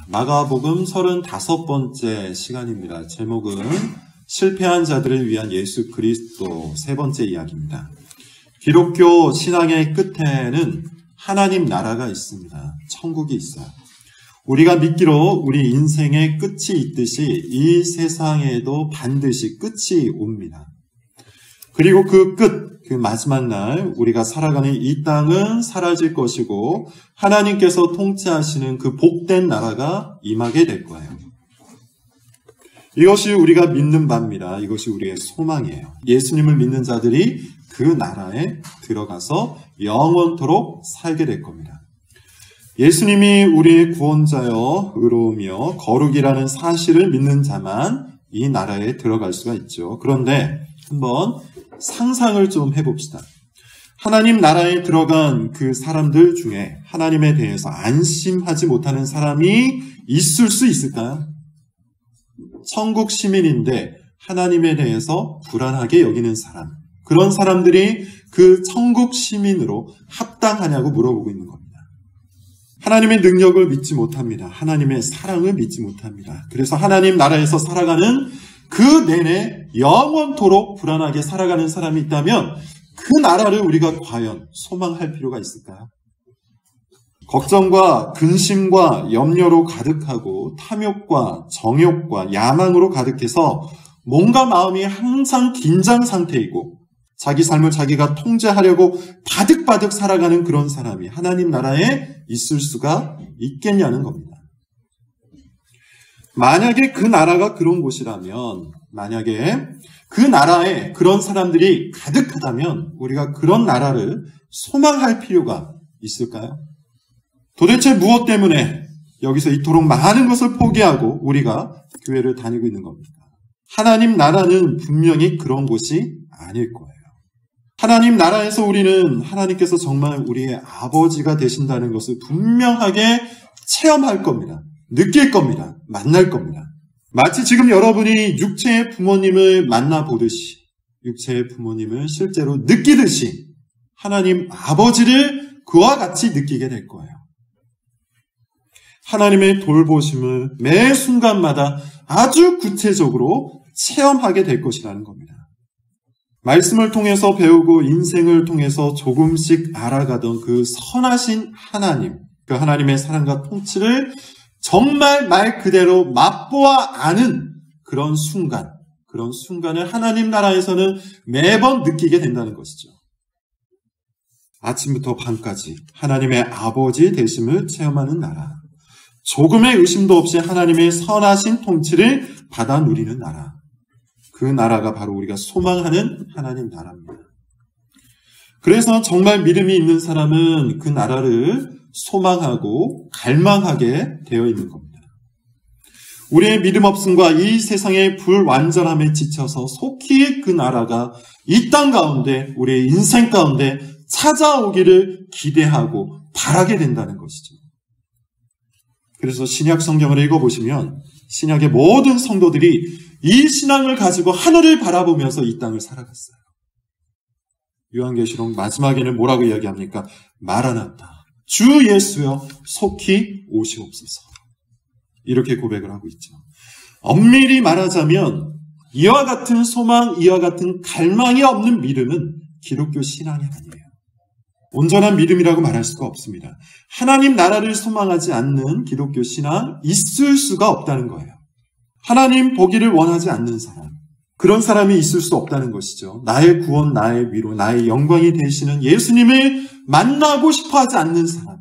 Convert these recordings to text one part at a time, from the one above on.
마가복음 35번째 시간입니다. 제목은 실패한 자들을 위한 예수 그리스도 세 번째 이야기입니다. 기독교 신앙의 끝에는 하나님 나라가 있습니다. 천국이 있어요. 우리가 믿기로 우리 인생의 끝이 있듯이 이 세상에도 반드시 끝이 옵니다. 그리고 그 끝, 그 마지막 날 우리가 살아가는 이 땅은 사라질 것이고 하나님께서 통치하시는 그 복된 나라가 임하게 될 거예요. 이것이 우리가 믿는 바입니다. 이것이 우리의 소망이에요. 예수님을 믿는 자들이 그 나라에 들어가서 영원토록 살게 될 겁니다. 예수님이 우리의 구원자여 의로우며 거룩이라는 사실을 믿는 자만 이 나라에 들어갈 수가 있죠. 그런데 한번 상상을 좀 해봅시다. 하나님 나라에 들어간 그 사람들 중에 하나님에 대해서 안심하지 못하는 사람이 있을 수 있을까요? 천국 시민인데 하나님에 대해서 불안하게 여기는 사람, 그런 사람들이 그 천국 시민으로 합당하냐고 물어보고 있는 겁니다. 하나님의 능력을 믿지 못합니다. 하나님의 사랑을 믿지 못합니다. 그래서 하나님 나라에서 살아가는 그 내내 영원토록 불안하게 살아가는 사람이 있다면 그 나라를 우리가 과연 소망할 필요가 있을까요? 걱정과 근심과 염려로 가득하고 탐욕과 정욕과 야망으로 가득해서 몸과 마음이 항상 긴장 상태이고 자기 삶을 자기가 통제하려고 바득바득 살아가는 그런 사람이 하나님 나라에 있을 수가 있겠냐는 겁니다. 만약에 그 나라가 그런 곳이라면, 만약에 그 나라에 그런 사람들이 가득하다면 우리가 그런 나라를 소망할 필요가 있을까요? 도대체 무엇 때문에 여기서 이토록 많은 것을 포기하고 우리가 교회를 다니고 있는 겁니까? 하나님 나라는 분명히 그런 곳이 아닐 거예요. 하나님 나라에서 우리는 하나님께서 정말 우리의 아버지가 되신다는 것을 분명하게 체험할 겁니다. 느낄 겁니다. 만날 겁니다. 마치 지금 여러분이 육체의 부모님을 만나보듯이, 육체의 부모님을 실제로 느끼듯이 하나님 아버지를 그와 같이 느끼게 될 거예요. 하나님의 돌보심을 매 순간마다 아주 구체적으로 체험하게 될 것이라는 겁니다. 말씀을 통해서 배우고 인생을 통해서 조금씩 알아가던 그 선하신 하나님, 그 하나님의 사랑과 통치를 정말 말 그대로 맛보아 아는 그런 순간을 하나님 나라에서는 매번 느끼게 된다는 것이죠. 아침부터 밤까지 하나님의 아버지 되심을 체험하는 나라, 조금의 의심도 없이 하나님의 선하신 통치를 받아 누리는 나라, 그 나라가 바로 우리가 소망하는 하나님 나라입니다. 그래서 정말 믿음이 있는 사람은 그 나라를 소망하고 갈망하게 되어 있는 겁니다. 우리의 믿음 없음과 이 세상의 불완전함에 지쳐서 속히 그 나라가 이 땅 가운데, 우리의 인생 가운데 찾아오기를 기대하고 바라게 된다는 것이죠. 그래서 신약 성경을 읽어보시면 신약의 모든 성도들이 이 신앙을 가지고 하늘을 바라보면서 이 땅을 살아갔어요. 요한계시록 마지막에는 뭐라고 이야기합니까? 마라나타, 주 예수여 속히 오시옵소서. 이렇게 고백을 하고 있죠. 엄밀히 말하자면 이와 같은 소망, 이와 같은 갈망이 없는 믿음은 기독교 신앙이 아니에요. 온전한 믿음이라고 말할 수가 없습니다. 하나님 나라를 소망하지 않는 기독교 신앙 있을 수가 없다는 거예요. 하나님 보기를 원하지 않는 사람, 그런 사람이 있을 수 없다는 것이죠. 나의 구원, 나의 위로, 나의 영광이 되시는 예수님을 만나고 싶어하지 않는 사람,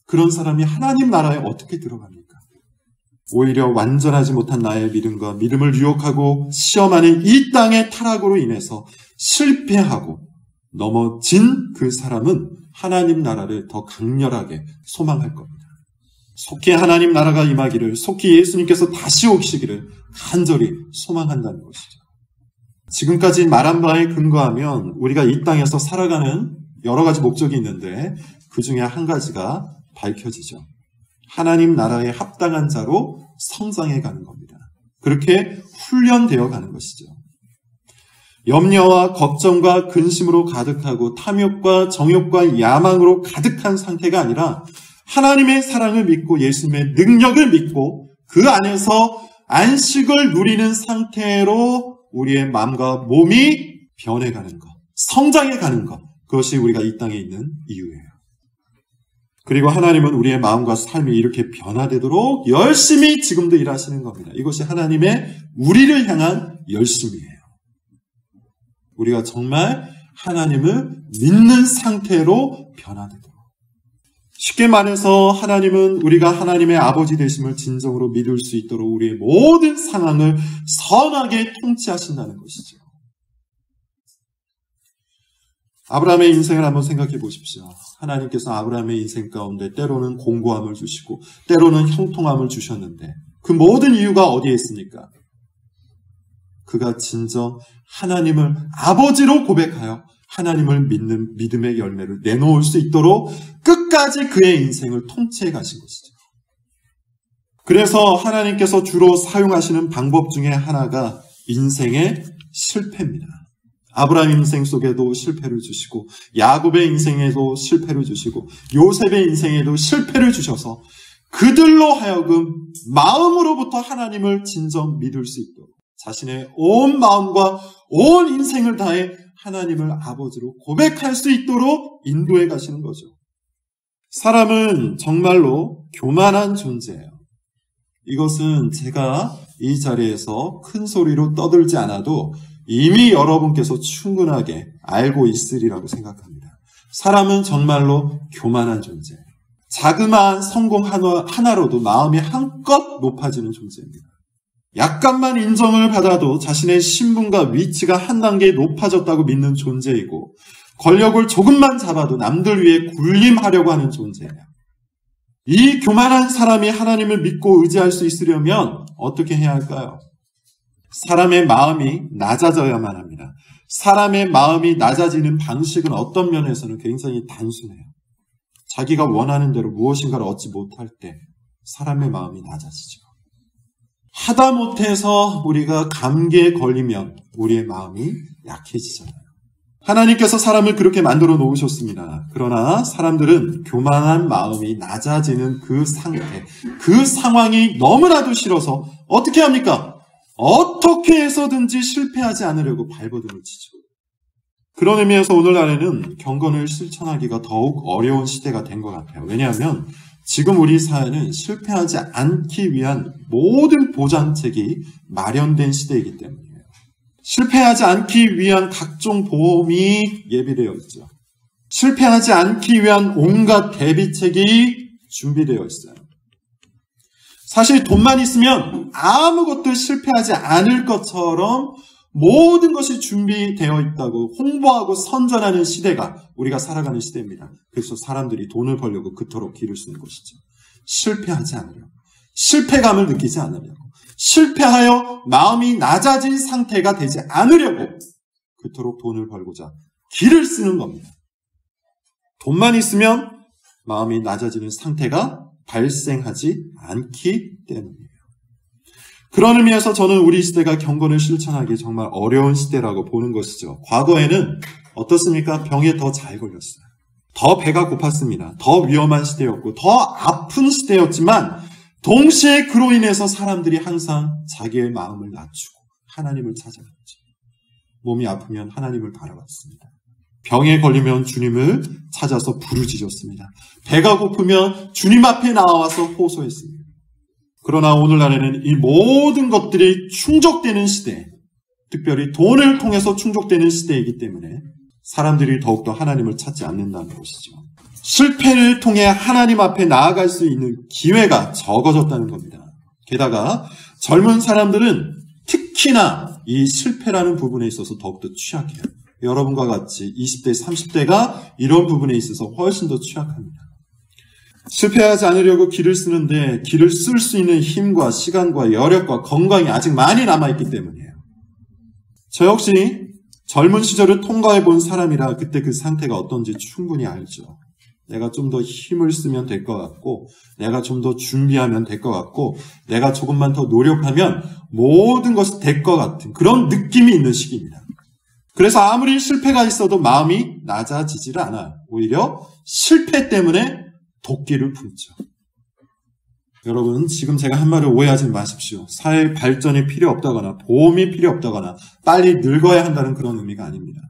그런 사람이 하나님 나라에 어떻게 들어갑니까? 오히려 완전하지 못한 나의 믿음과 믿음을 유혹하고 시험하는 이 땅의 타락으로 인해서 실패하고 넘어진 그 사람은 하나님 나라를 더 강렬하게 소망할 겁니다. 속히 하나님 나라가 임하기를, 속히 예수님께서 다시 오시기를 간절히 소망한다는 것이죠. 지금까지 말한 바에 근거하면 우리가 이 땅에서 살아가는 여러 가지 목적이 있는데 그 중에 한 가지가 밝혀지죠. 하나님 나라에 합당한 자로 성장해 가는 겁니다. 그렇게 훈련되어 가는 것이죠. 염려와 걱정과 근심으로 가득하고 탐욕과 정욕과 야망으로 가득한 상태가 아니라 하나님의 사랑을 믿고 예수님의 능력을 믿고 그 안에서 안식을 누리는 상태로 우리의 마음과 몸이 변해가는 것, 성장해가는 것, 그것이 우리가 이 땅에 있는 이유예요. 그리고 하나님은 우리의 마음과 삶이 이렇게 변화되도록 열심히 지금도 일하시는 겁니다. 이것이 하나님의 우리를 향한 열심이에요. 우리가 정말 하나님을 믿는 상태로 변화되도록. 쉽게 말해서 하나님은 우리가 하나님의 아버지 되심을 진정으로 믿을 수 있도록 우리의 모든 상황을 선하게 통치하신다는 것이죠. 아브라함의 인생을 한번 생각해 보십시오. 하나님께서 아브라함의 인생 가운데 때로는 공고함을 주시고 때로는 형통함을 주셨는데 그 모든 이유가 어디에 있습니까? 그가 진정 하나님을 아버지로 고백하여 하나님을 믿는 믿음의 열매를 내놓을 수 있도록 끝까지 그의 인생을 통치해 가신 것이죠. 그래서 하나님께서 주로 사용하시는 방법 중에 하나가 인생의 실패입니다. 아브라함 인생 속에도 실패를 주시고 야곱의 인생에도 실패를 주시고 요셉의 인생에도 실패를 주셔서 그들로 하여금 마음으로부터 하나님을 진정 믿을 수 있도록 자신의 온 마음과 온 인생을 다해 하나님을 아버지로 고백할 수 있도록 인도해 가시는 거죠. 사람은 정말로 교만한 존재예요. 이것은 제가 이 자리에서 큰 소리로 떠들지 않아도 이미 여러분께서 충분하게 알고 있으리라고 생각합니다. 사람은 정말로 교만한 존재예요. 자그마한 성공 하나로도 마음이 한껏 높아지는 존재입니다. 약간만 인정을 받아도 자신의 신분과 위치가 한 단계 높아졌다고 믿는 존재이고 권력을 조금만 잡아도 남들 위해 군림하려고 하는 존재예요. 이 교만한 사람이 하나님을 믿고 의지할 수 있으려면 어떻게 해야 할까요? 사람의 마음이 낮아져야만 합니다. 사람의 마음이 낮아지는 방식은 어떤 면에서는 굉장히 단순해요. 자기가 원하는 대로 무엇인가를 얻지 못할 때 사람의 마음이 낮아지죠. 하다못해서 우리가 감기에 걸리면 우리의 마음이 약해지잖아요. 하나님께서 사람을 그렇게 만들어 놓으셨습니다. 그러나 사람들은 교만한 마음이 낮아지는 그 상태, 그 상황이 너무나도 싫어서 어떻게 합니까? 어떻게 해서든지 실패하지 않으려고 발버둥을 치죠. 그런 의미에서 오늘날에는 경건을 실천하기가 더욱 어려운 시대가 된 것 같아요. 왜냐하면 지금 우리 사회는 실패하지 않기 위한 모든 보장책이 마련된 시대이기 때문이에요. 실패하지 않기 위한 각종 보험이 예비되어 있죠. 실패하지 않기 위한 온갖 대비책이 준비되어 있어요. 사실 돈만 있으면 아무것도 실패하지 않을 것처럼 모든 것이 준비되어 있다고 홍보하고 선전하는 시대가 우리가 살아가는 시대입니다. 그래서 사람들이 돈을 벌려고 그토록 길을 쓰는 것이죠. 실패하지 않으려고, 실패감을 느끼지 않으려고, 실패하여 마음이 낮아진 상태가 되지 않으려고 그토록 돈을 벌고자 길을 쓰는 겁니다. 돈만 있으면 마음이 낮아지는 상태가 발생하지 않기 때문이에요. 그런 의미에서 저는 우리 시대가 경건을 실천하기 정말 어려운 시대라고 보는 것이죠. 과거에는 어떻습니까? 병에 더 잘 걸렸어요. 더 배가 고팠습니다. 더 위험한 시대였고 더 아픈 시대였지만 동시에 그로 인해서 사람들이 항상 자기의 마음을 낮추고 하나님을 찾아갔죠. 몸이 아프면 하나님을 바라봤습니다. 병에 걸리면 주님을 찾아서 부르짖었습니다. 배가 고프면 주님 앞에 나와서 호소했습니다. 그러나 오늘날에는 이 모든 것들이 충족되는 시대, 특별히 돈을 통해서 충족되는 시대이기 때문에 사람들이 더욱더 하나님을 찾지 않는다는 것이죠. 실패를 통해 하나님 앞에 나아갈 수 있는 기회가 적어졌다는 겁니다. 게다가 젊은 사람들은 특히나 이 실패라는 부분에 있어서 더욱더 취약해요. 여러분과 같이 20대, 30대가 이런 부분에 있어서 훨씬 더 취약합니다. 실패하지 않으려고 길을 쓰는데 길을 쓸 수 있는 힘과 시간과 여력과 건강이 아직 많이 남아있기 때문이에요. 저 역시 젊은 시절을 통과해 본 사람이라 그때 그 상태가 어떤지 충분히 알죠. 내가 좀 더 힘을 쓰면 될 것 같고 내가 좀 더 준비하면 될 것 같고 내가 조금만 더 노력하면 모든 것이 될 것 같은 그런 느낌이 있는 시기입니다. 그래서 아무리 실패가 있어도 마음이 낮아지질 않아요. 오히려 실패 때문에 도끼를 품죠. 여러분, 지금 제가 한 말을 오해하지 마십시오. 사회 발전이 필요 없다거나 보험이 필요 없다거나 빨리 늙어야 한다는 그런 의미가 아닙니다.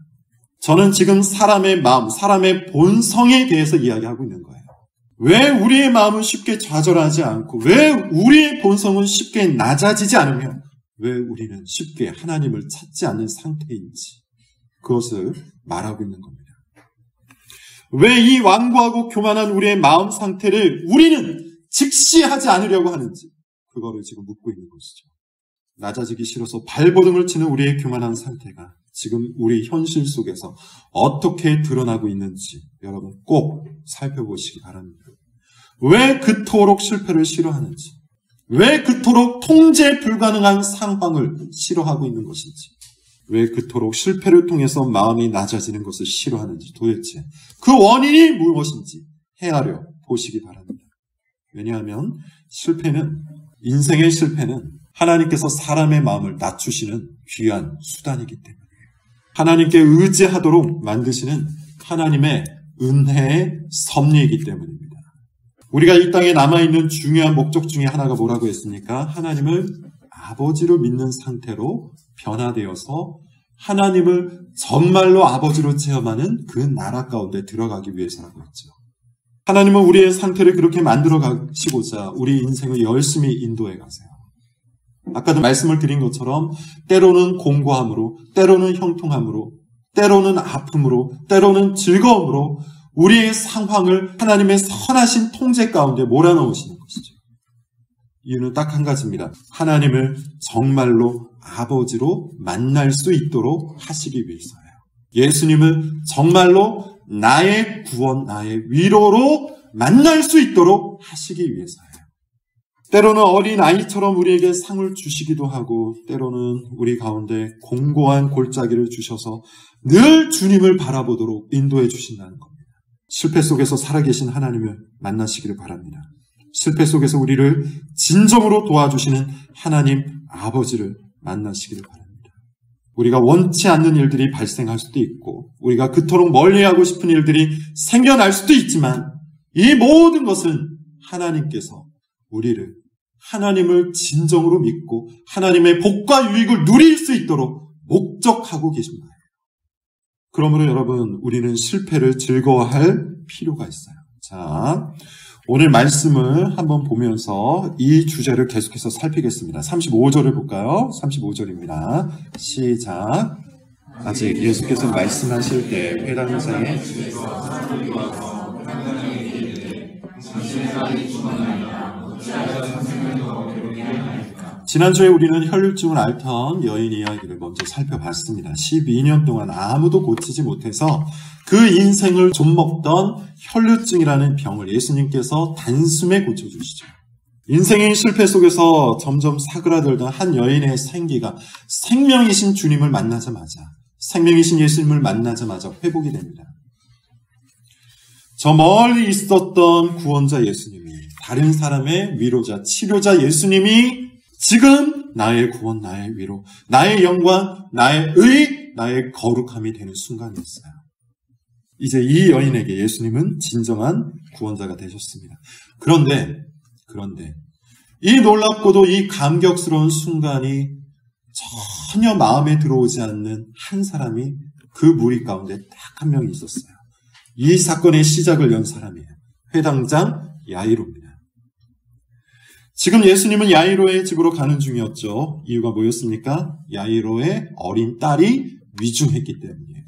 저는 지금 사람의 마음, 사람의 본성에 대해서 이야기하고 있는 거예요. 왜 우리의 마음은 쉽게 좌절하지 않고, 왜 우리의 본성은 쉽게 낮아지지 않으며, 왜 우리는 쉽게 하나님을 찾지 않는 상태인지, 그것을 말하고 있는 겁니다. 왜 이 완고하고 교만한 우리의 마음 상태를 우리는 직시하지 않으려고 하는지, 그거를 지금 묻고 있는 것이죠. 낮아지기 싫어서 발버둥을 치는 우리의 교만한 상태가 지금 우리 현실 속에서 어떻게 드러나고 있는지 여러분 꼭 살펴보시기 바랍니다. 왜 그토록 실패를 싫어하는지, 왜 그토록 통제 불가능한 상황을 싫어하고 있는 것인지, 왜 그토록 실패를 통해서 마음이 낮아지는 것을 싫어하는지, 도대체 그 원인이 무엇인지 헤아려 보시기 바랍니다. 왜냐하면 인생의 실패는 하나님께서 사람의 마음을 낮추시는 귀한 수단이기 때문이에요. 하나님께 의지하도록 만드시는 하나님의 은혜의 섭리이기 때문입니다. 우리가 이 땅에 남아있는 중요한 목적 중에 하나가 뭐라고 했습니까? 하나님을 아버지로 믿는 상태로 변화되어서 하나님을 정말로 아버지로 체험하는 그 나라 가운데 들어가기 위해서라고 했죠. 하나님은 우리의 상태를 그렇게 만들어 가시고자 우리 인생을 열심히 인도해 가세요. 아까도 말씀을 드린 것처럼 때로는 공고함으로, 때로는 형통함으로, 때로는 아픔으로, 때로는 즐거움으로 우리의 상황을 하나님의 선하신 통제 가운데 몰아넣으시는 것이죠. 이유는 딱 한 가지입니다. 하나님을 정말로 아버지로 만날 수 있도록 하시기 위해서예요. 예수님을 정말로 나의 구원, 나의 위로로 만날 수 있도록 하시기 위해서예요. 때로는 어린 아이처럼 우리에게 상을 주시기도 하고, 때로는 우리 가운데 공고한 골짜기를 주셔서 늘 주님을 바라보도록 인도해 주신다는 겁니다. 실패 속에서 살아계신 하나님을 만나시기를 바랍니다. 실패 속에서 우리를 진정으로 도와주시는 하나님 아버지를 만나시기를 바랍니다. 우리가 원치 않는 일들이 발생할 수도 있고, 우리가 그토록 멀리하고 싶은 일들이 생겨날 수도 있지만, 이 모든 것은 하나님께서 우리를 하나님을 진정으로 믿고 하나님의 복과 유익을 누릴 수 있도록 목적하고 계십니다. 그러므로 여러분, 우리는 실패를 즐거워할 필요가 있어요. 자, 오늘 말씀을 한번 보면서 이 주제를 계속해서 살피겠습니다. 35절을 볼까요? 35절입니다. 시작. 아직 예수께서 말씀하실 때 회당장에 지난주에 우리는 혈류증을 앓던 여인 이야기를 먼저 살펴봤습니다. 12년 동안 아무도 고치지 못해서 그 인생을 좀먹던 혈류증이라는 병을 예수님께서 단숨에 고쳐주시죠. 인생의 실패 속에서 점점 사그라들던 한 여인의 생기가 생명이신 주님을 만나자마자, 생명이신 예수님을 만나자마자 회복이 됩니다. 저 멀리 있었던 구원자 예수님이, 다른 사람의 위로자, 치료자 예수님이 지금 나의 구원, 나의 위로, 나의 영광, 나의 의, 나의 거룩함이 되는 순간이었어요. 이제 이 여인에게 예수님은 진정한 구원자가 되셨습니다. 그런데 이 놀랍고도 이 감격스러운 순간이 전혀 마음에 들어오지 않는 한 사람이 그 무리 가운데 딱 한 명이 있었어요. 이 사건의 시작을 연 사람이에요. 회당장 야이로입니다. 지금 예수님은 야이로의 집으로 가는 중이었죠. 이유가 뭐였습니까? 야이로의 어린 딸이 위중했기 때문이에요.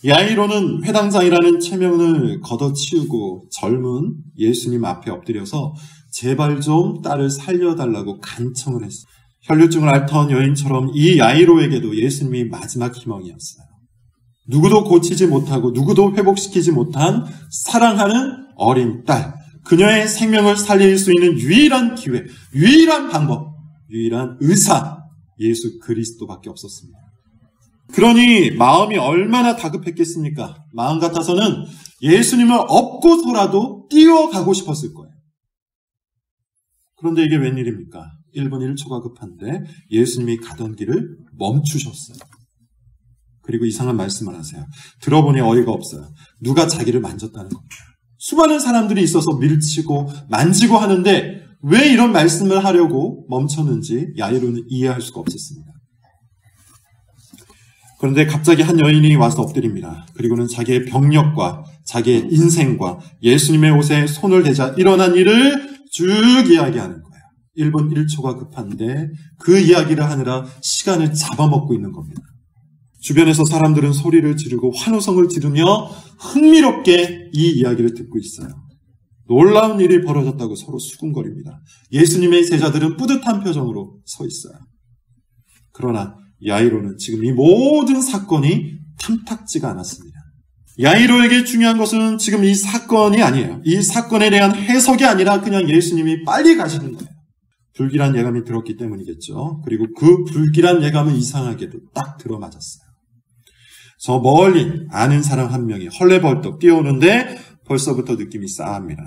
야이로는 회당장이라는 체면을 걷어치우고 젊은 예수님 앞에 엎드려서 제발 좀 딸을 살려달라고 간청을 했어요. 혈류증을 앓던 여인처럼 이 야이로에게도 예수님이 마지막 희망이었어요. 누구도 고치지 못하고 누구도 회복시키지 못한 사랑하는 어린 딸, 그녀의 생명을 살릴 수 있는 유일한 기회, 유일한 방법, 유일한 의사, 예수 그리스도밖에 없었습니다. 그러니 마음이 얼마나 다급했겠습니까? 마음 같아서는 예수님을 업고서라도 뛰어가고 싶었을 거예요. 그런데 이게 웬일입니까? 1분 1초가 급한데 예수님이 가던 길을 멈추셨어요. 그리고 이상한 말씀을 하세요. 들어보니 어이가 없어요. 누가 자기를 만졌다는 겁니다. 수많은 사람들이 있어서 밀치고 만지고 하는데 왜 이런 말씀을 하려고 멈췄는지 야이로는 이해할 수가 없었습니다. 그런데 갑자기 한 여인이 와서 엎드립니다. 그리고는 자기의 병력과 자기의 인생과 예수님의 옷에 손을 대자 일어난 일을 쭉 이야기하는 거예요. 1분 1초가 급한데 그 이야기를 하느라 시간을 잡아먹고 있는 겁니다. 주변에서 사람들은 소리를 지르고 환호성을 지르며 흥미롭게 이 이야기를 듣고 있어요. 놀라운 일이 벌어졌다고 서로 수군거립니다. 예수님의 제자들은 뿌듯한 표정으로 서 있어요. 그러나 야이로는 지금 이 모든 사건이 탐탁지가 않았습니다. 야이로에게 중요한 것은 지금 이 사건이 아니에요. 이 사건에 대한 해석이 아니라 그냥 예수님이 빨리 가시는 거예요. 불길한 예감이 들었기 때문이겠죠. 그리고 그 불길한 예감은 이상하게도 딱 들어맞았어요. 저 멀리 아는 사람 한 명이 헐레벌떡 뛰어오는데 벌써부터 느낌이 싸합니다.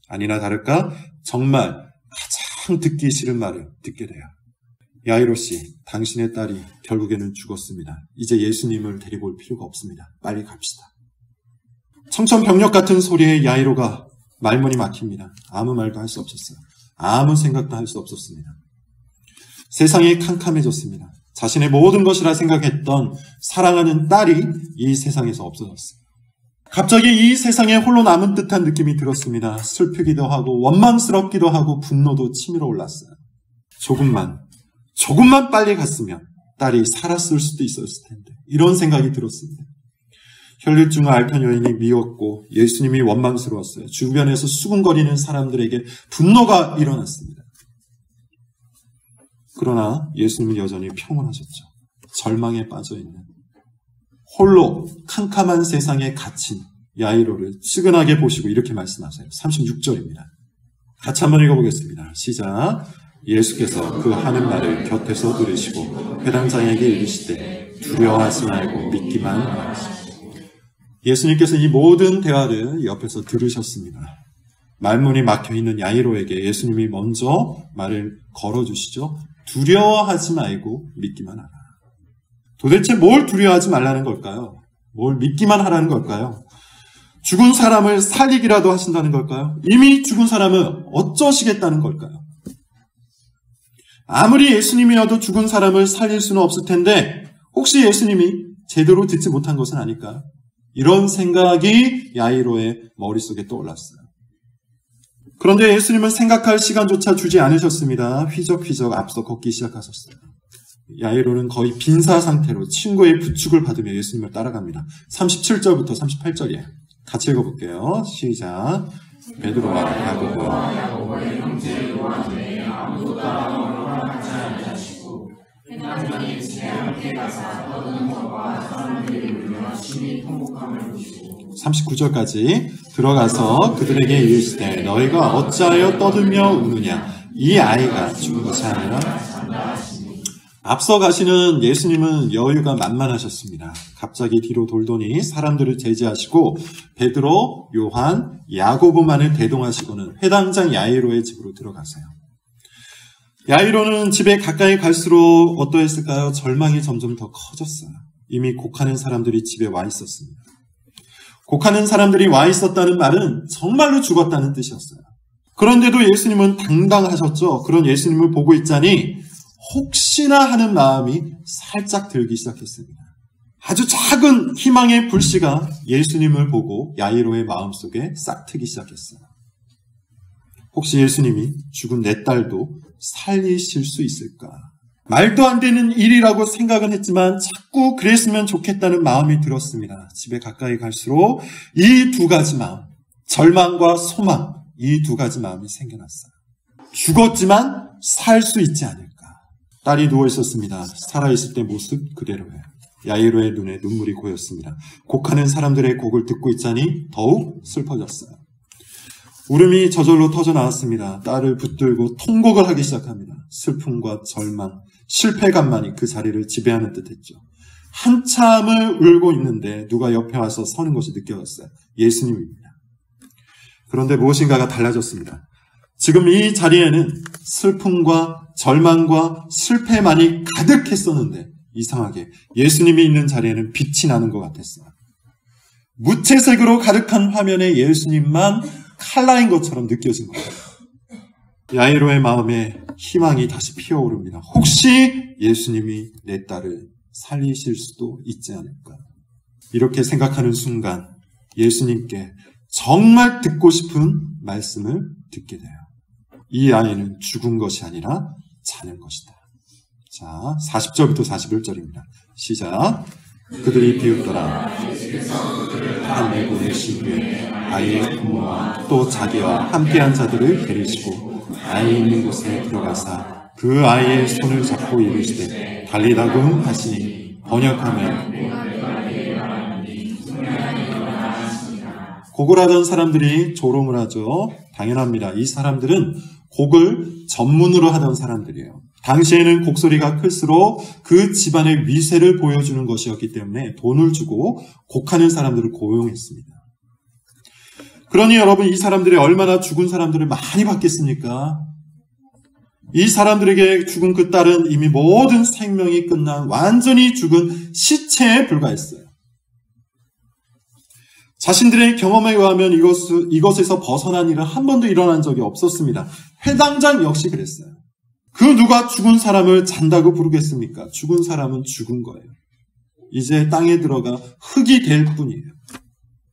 아니나 다를까 정말 가장 듣기 싫은 말을 듣게 돼요. 야이로 씨, 당신의 딸이 결국에는 죽었습니다. 이제 예수님을 데리고 올 필요가 없습니다. 빨리 갑시다. 청천벽력 같은 소리에 야이로가 말문이 막힙니다. 아무 말도 할 수 없었어요. 아무 생각도 할 수 없었습니다. 세상이 캄캄해졌습니다. 자신의 모든 것이라 생각했던 사랑하는 딸이 이 세상에서 없어졌어요. 갑자기 이 세상에 홀로 남은 듯한 느낌이 들었습니다. 슬프기도 하고 원망스럽기도 하고 분노도 치밀어 올랐어요. 조금만 빨리 갔으면 딸이 살았을 수도 있었을 텐데 이런 생각이 들었습니다. 혈류증을 앓던 여인이 미웠고 예수님이 원망스러웠어요. 주변에서 수군거리는 사람들에게 분노가 일어났습니다. 그러나 예수님은 여전히 평온하셨죠. 절망에 빠져있는 홀로 캄캄한 세상에 갇힌 야이로를 측은하게 보시고 이렇게 말씀하세요. 36절입니다. 같이 한번 읽어보겠습니다. 시작. 예수께서 그 하는 말을 곁에서 들으시고 회당장에게 이르시되 두려워하지 말고 믿기만 하시고. 예수님께서 이 모든 대화를 옆에서 들으셨습니다. 말문이 막혀있는 야이로에게 예수님이 먼저 말을 걸어주시죠. 두려워하지 말고 믿기만 하라. 도대체 뭘 두려워하지 말라는 걸까요? 뭘 믿기만 하라는 걸까요? 죽은 사람을 살리기라도 하신다는 걸까요? 이미 죽은 사람을 어쩌시겠다는 걸까요? 아무리 예수님이어도 죽은 사람을 살릴 수는 없을 텐데 혹시 예수님이 제대로 듣지 못한 것은 아닐까요? 이런 생각이 야이로의 머릿속에 떠올랐어요. 그런데 예수님은 생각할 시간조차 주지 않으셨습니다. 휘적휘적 앞서 걷기 시작하셨어요. 야이로는 거의 빈사 상태로 친구의 부축을 받으며 예수님을 따라갑니다. 37절부터 38절이에요. 같이 읽어볼게요. 시작. 베드로와 야고보와 형제 요한의 아무도 따라오는 같이 앉으시고 회당장에 함께 가사 떠드는 것과 사람들이 울며 심히 통곡함을 보시고 39절까지 들어가서 그들에게 이르시되 너희가 어찌하여 떠들며 우느냐 이 아이가 죽은 것이 아니라 앞서 가시는 예수님은 여유가 만만하셨습니다. 갑자기 뒤로 돌더니 사람들을 제지하시고 베드로, 요한, 야고보만을 대동하시고는 회당장 야이로의 집으로 들어가세요. 야이로는 집에 가까이 갈수록 어떠했을까요? 절망이 점점 더 커졌어요. 이미 곡하는 사람들이 집에 와 있었습니다. 곡하는 사람들이 와 있었다는 말은 정말로 죽었다는 뜻이었어요. 그런데도 예수님은 당당하셨죠. 그런 예수님을 보고 있자니 혹시나 하는 마음이 살짝 들기 시작했습니다. 아주 작은 희망의 불씨가 예수님을 보고 야이로의 마음속에 싹트기 시작했어요. 혹시 예수님이 죽은 내 딸도 살리실 수 있을까? 말도 안 되는 일이라고 생각은 했지만 자꾸 그랬으면 좋겠다는 마음이 들었습니다. 집에 가까이 갈수록 이 두 가지 마음, 절망과 소망, 이 두 가지 마음이 생겨났어요. 죽었지만 살 수 있지 않을까? 딸이 누워 있었습니다. 살아있을 때 모습 그대로예요. 야이로의 눈에 눈물이 고였습니다. 곡하는 사람들의 곡을 듣고 있자니 더욱 슬퍼졌어요. 울음이 저절로 터져 나왔습니다. 딸을 붙들고 통곡을 하기 시작합니다. 슬픔과 절망, 실패감만이 그 자리를 지배하는 듯했죠. 한참을 울고 있는데 누가 옆에 와서 서는 것이 느껴졌어요. 예수님입니다. 그런데 무엇인가가 달라졌습니다. 지금 이 자리에는 슬픔과 절망과 실패만이 가득했었는데 이상하게 예수님이 있는 자리에는 빛이 나는 것 같았어요. 무채색으로 가득한 화면에 예수님만 칼라인 것처럼 느껴진 거예요. 야이로의 마음에 희망이 다시 피어오릅니다. 혹시 예수님이 내 딸을 살리실 수도 있지 않을까. 이렇게 생각하는 순간 예수님께 정말 듣고 싶은 말씀을 듣게 돼요. 이 아이는 죽은 것이 아니라 자는 것이다. 자, 40절부터 41절입니다. 시작. 그들이 비웃더라. 하늘에 보내신 후에 아이의 부모와 또 자기와 함께한 자들을 데리시고 아이 있는 곳에 들어가사 그 아이의 손을 잡고 이르시되 달리다금 하시니 번역하면 곡을 하던 사람들이 조롱을 하죠. 당연합니다. 이 사람들은 곡을 전문으로 하던 사람들이에요. 당시에는 곡소리가 클수록 그 집안의 위세를 보여주는 것이었기 때문에 돈을 주고 곡하는 사람들을 고용했습니다. 그러니 여러분, 이 사람들이 얼마나 죽은 사람들을 많이 받겠습니까? 이 사람들에게 죽은 그 딸은 이미 모든 생명이 끝난 완전히 죽은 시체에 불과했어요. 자신들의 경험에 의하면 이것에서 벗어난 일은 한 번도 일어난 적이 없었습니다. 회당장 역시 그랬어요. 그 누가 죽은 사람을 잔다고 부르겠습니까? 죽은 사람은 죽은 거예요. 이제 땅에 들어가 흙이 될 뿐이에요.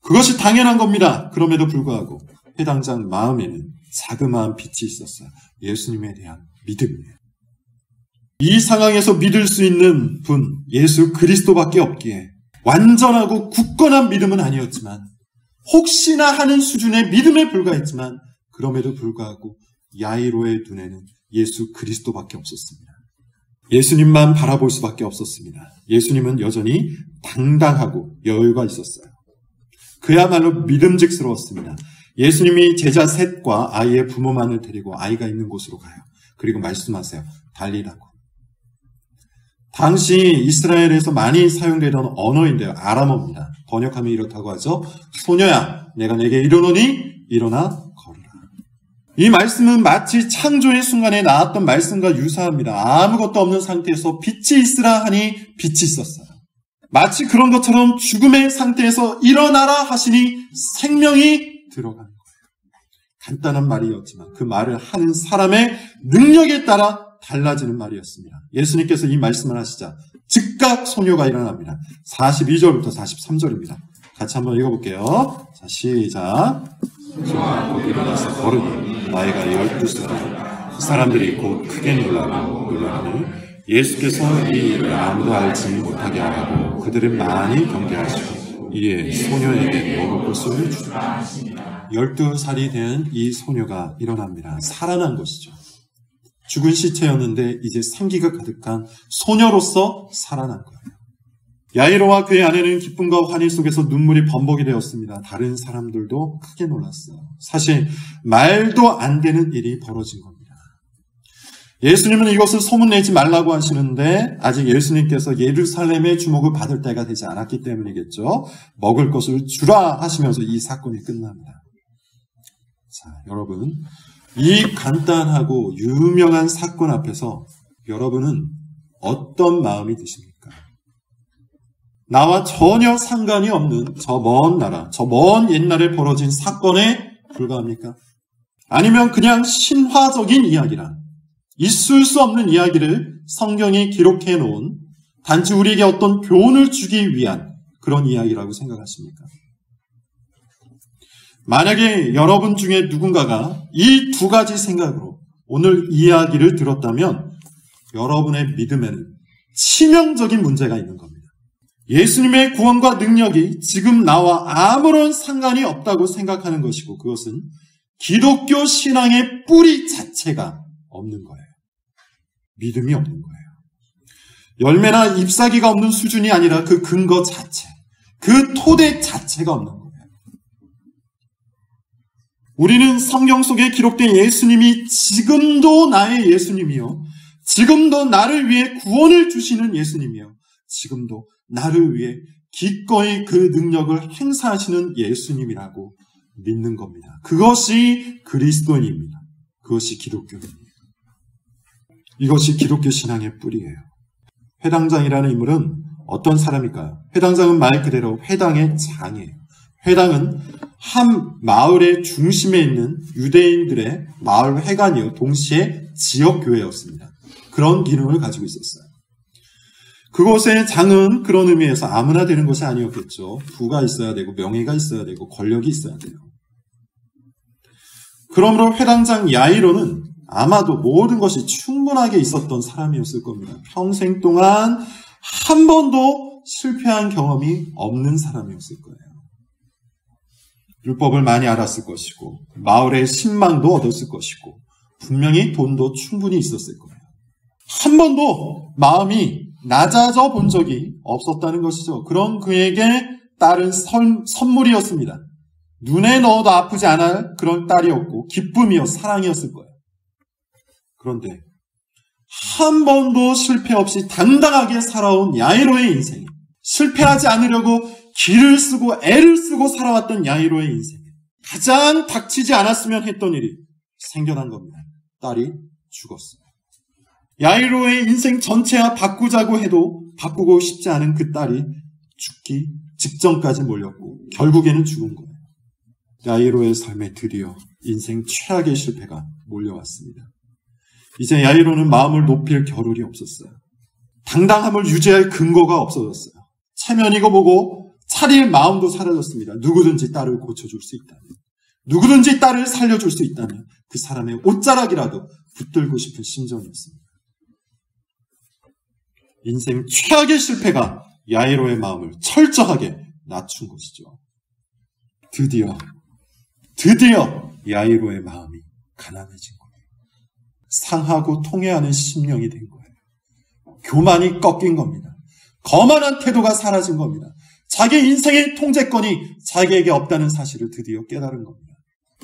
그것이 당연한 겁니다. 그럼에도 불구하고 회당장 마음에는 자그마한 빛이 있었어요. 예수님에 대한 믿음이에요. 이 상황에서 믿을 수 있는 분, 예수 그리스도밖에 없기에 완전하고 굳건한 믿음은 아니었지만 혹시나 하는 수준의 믿음에 불과했지만 그럼에도 불구하고 야이로의 눈에는 예수 그리스도밖에 없었습니다. 예수님만 바라볼 수밖에 없었습니다. 예수님은 여전히 당당하고 여유가 있었어요. 그야말로 믿음직스러웠습니다. 예수님이 제자 셋과 아이의 부모만을 데리고 아이가 있는 곳으로 가요. 그리고 말씀하세요. 달리라고. 당시 이스라엘에서 많이 사용되던 언어인데요. 아람어입니다. 번역하면 이렇다고 하죠. 소녀야, 내가 내게 이르노니 일어나 걸으라. 이 말씀은 마치 창조의 순간에 나왔던 말씀과 유사합니다. 아무것도 없는 상태에서 빛이 있으라 하니 빛이 있었어요. 마치 그런 것처럼 죽음의 상태에서 일어나라 하시니 생명이 들어가는 거예요. 간단한 말이었지만 그 말을 하는 사람의 능력에 따라 달라지는 말이었습니다. 예수님께서 이 말씀을 하시자 즉각 소녀가 일어납니다. 42절부터 43절입니다. 같이 한번 읽어볼게요. 자, 시작. 소녀가 곧 일어나서 걸으니 나이가 12살. 사람들이 곧 크게 놀라니 예수께서 이 일을 아무도 알지 못하게 하라고 그들은 많이 경계하시고 이에 소녀에게 먹을 것을 주라. 12살이 된 이 소녀가 일어납니다. 살아난 것이죠. 죽은 시체였는데 이제 생기가 가득한 소녀로서 살아난 거예요. 야이로와 그의 아내는 기쁨과 환희 속에서 눈물이 범벅이 되었습니다. 다른 사람들도 크게 놀랐어요. 사실 말도 안 되는 일이 벌어진 겁니다. 예수님은 이것을 소문내지 말라고 하시는데 아직 예수님께서 예루살렘의 주목을 받을 때가 되지 않았기 때문이겠죠. 먹을 것을 주라 하시면서 이 사건이 끝납니다. 자, 여러분, 이 간단하고 유명한 사건 앞에서 여러분은 어떤 마음이 드십니까? 나와 전혀 상관이 없는 저 먼 나라, 저 먼 옛날에 벌어진 사건에 불과합니까? 아니면 그냥 신화적인 이야기라, 있을 수 없는 이야기를 성경이 기록해 놓은 단지 우리에게 어떤 교훈을 주기 위한 그런 이야기라고 생각하십니까? 만약에 여러분 중에 누군가가 이 두 가지 생각으로 오늘 이야기를 들었다면 여러분의 믿음에는 치명적인 문제가 있는 겁니다. 예수님의 구원과 능력이 지금 나와 아무런 상관이 없다고 생각하는 것이고 그것은 기독교 신앙의 뿌리 자체가 없는 거예요. 믿음이 없는 거예요. 열매나 잎사귀가 없는 수준이 아니라 그 근거 자체, 그 토대 자체가 없는 거예요. 우리는 성경 속에 기록된 예수님이 지금도 나의 예수님이요, 지금도 나를 위해 구원을 주시는 예수님이요, 지금도 나를 위해 기꺼이 그 능력을 행사하시는 예수님이라고 믿는 겁니다. 그것이 그리스도인입니다. 그것이 기독교입니다. 이것이 기독교 신앙의 뿌리예요. 회당장이라는 인물은 어떤 사람일까요? 회당장은 말 그대로 회당의 장이에요. 회당은 한 마을의 중심에 있는 유대인들의 마을 회관이요, 동시에 지역교회였습니다. 그런 기능을 가지고 있었어요. 그곳의 장은 그런 의미에서 아무나 되는 것이 아니었겠죠. 부가 있어야 되고 명예가 있어야 되고 권력이 있어야 돼요. 그러므로 회당장 야이로는 아마도 모든 것이 충분하게 있었던 사람이었을 겁니다. 평생 동안 한 번도 실패한 경험이 없는 사람이었을 거예요. 율법을 많이 알았을 것이고 마을의 신망도 얻었을 것이고 분명히 돈도 충분히 있었을 거예요. 한 번도 마음이 낮아져 본 적이 없었다는 것이죠. 그런 그에게 딸은 선물이었습니다. 눈에 넣어도 아프지 않을 그런 딸이었고 기쁨이요 사랑이었을 거예요. 그런데 한 번도 실패 없이 당당하게 살아온 야이로의 인생, 실패하지 않으려고 기를 쓰고 애를 쓰고 살아왔던 야이로의 인생, 가장 닥치지 않았으면 했던 일이 생겨난 겁니다. 딸이 죽었어요. 야이로의 인생 전체와 바꾸자고 해도 바꾸고 싶지 않은 그 딸이 죽기 직전까지 몰렸고 결국에는 죽은 거예요. 야이로의 삶에 드디어 인생 최악의 실패가 몰려왔습니다. 이제 야이로는 마음을 높일 겨를이 없었어요. 당당함을 유지할 근거가 없어졌어요. 체면이고 뭐고 차릴 마음도 사라졌습니다. 누구든지 딸을 고쳐줄 수 있다면, 누구든지 딸을 살려줄 수 있다면 그 사람의 옷자락이라도 붙들고 싶은 심정이었습니다. 인생 최악의 실패가 야이로의 마음을 철저하게 낮춘 것이죠. 드디어 야이로의 마음이 가난해진 거예요. 상하고 통해하는 심령이 된 거예요. 교만이 꺾인 겁니다. 거만한 태도가 사라진 겁니다. 자기 인생의 통제권이 자기에게 없다는 사실을 드디어 깨달은 겁니다.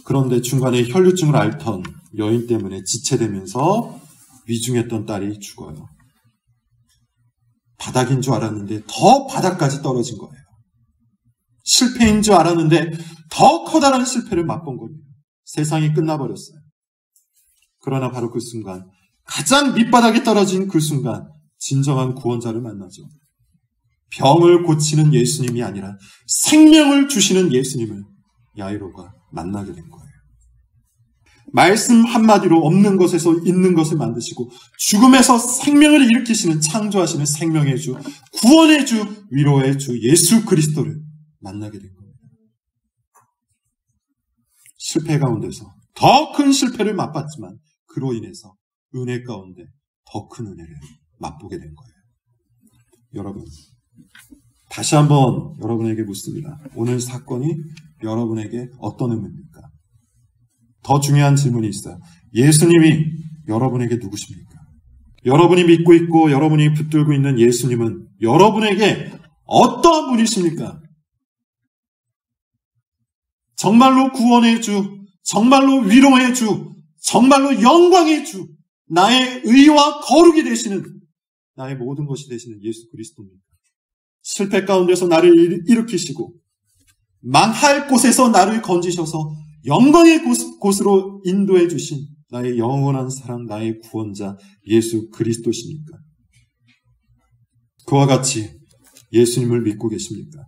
그런데 중간에 혈류증을 앓던 여인 때문에 지체되면서 위중했던 딸이 죽어요. 바닥인 줄 알았는데 더 바닥까지 떨어진 거예요. 실패인 줄 알았는데 더 커다란 실패를 맛본 겁니다. 세상이 끝나버렸어요. 그러나 바로 그 순간, 가장 밑바닥에 떨어진 그 순간 진정한 구원자를 만나죠. 병을 고치는 예수님이 아니라 생명을 주시는 예수님을 야이로가 만나게 된 거예요. 말씀 한마디로 없는 것에서 있는 것을 만드시고 죽음에서 생명을 일으키시는, 창조하시는 생명의 주, 구원의 주, 위로의 주 예수 그리스도를 만나게 된 겁니다. 실패 가운데서 더 큰 실패를 맛봤지만 그로 인해서 은혜 가운데 더 큰 은혜를 맛보게 된 거예요. 여러분, 다시 한번 여러분에게 묻습니다. 오늘 사건이 여러분에게 어떤 의미입니까? 더 중요한 질문이 있어요. 예수님이 여러분에게 누구십니까? 여러분이 믿고 있고 여러분이 붙들고 있는 예수님은 여러분에게 어떠한 분이십니까? 정말로 구원의 주, 정말로 위로의 주, 정말로 영광의 주, 나의 의와 거룩이 되시는, 나의 모든 것이 되시는 예수 그리스도입니다. 실패 가운데서 나를 일으키시고 망할 곳에서 나를 건지셔서 영광의 곳으로 인도해 주신 나의 영원한 사랑, 나의 구원자 예수 그리스도십니까? 그와 같이 예수님을 믿고 계십니까?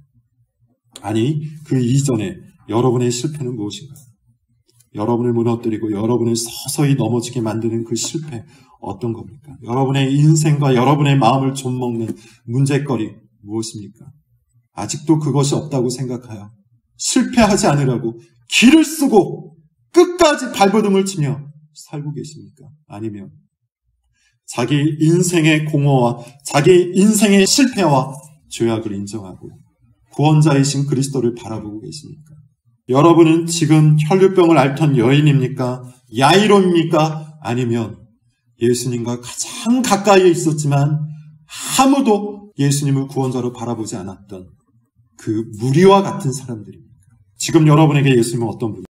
아니, 그 이전에 여러분의 실패는 무엇인가요? 여러분을 무너뜨리고 여러분을 서서히 넘어지게 만드는 그 실패 어떤 겁니까? 여러분의 인생과 여러분의 마음을 좀먹는 문제거리 무엇입니까? 아직도 그것이 없다고 생각하여 실패하지 않으려고 기를 쓰고 끝까지 발버둥을 치며 살고 계십니까? 아니면 자기 인생의 공허와 자기 인생의 실패와 죄악을 인정하고 구원자이신 그리스도를 바라보고 계십니까? 여러분은 지금 혈류병을 앓던 여인입니까? 야이로입니까? 아니면 예수님과 가장 가까이에 있었지만 아무도 예수님을 구원자로 바라보지 않았던 그 무리와 같은 사람들입니까? 지금 여러분에게 예수님은 어떤 분입니까?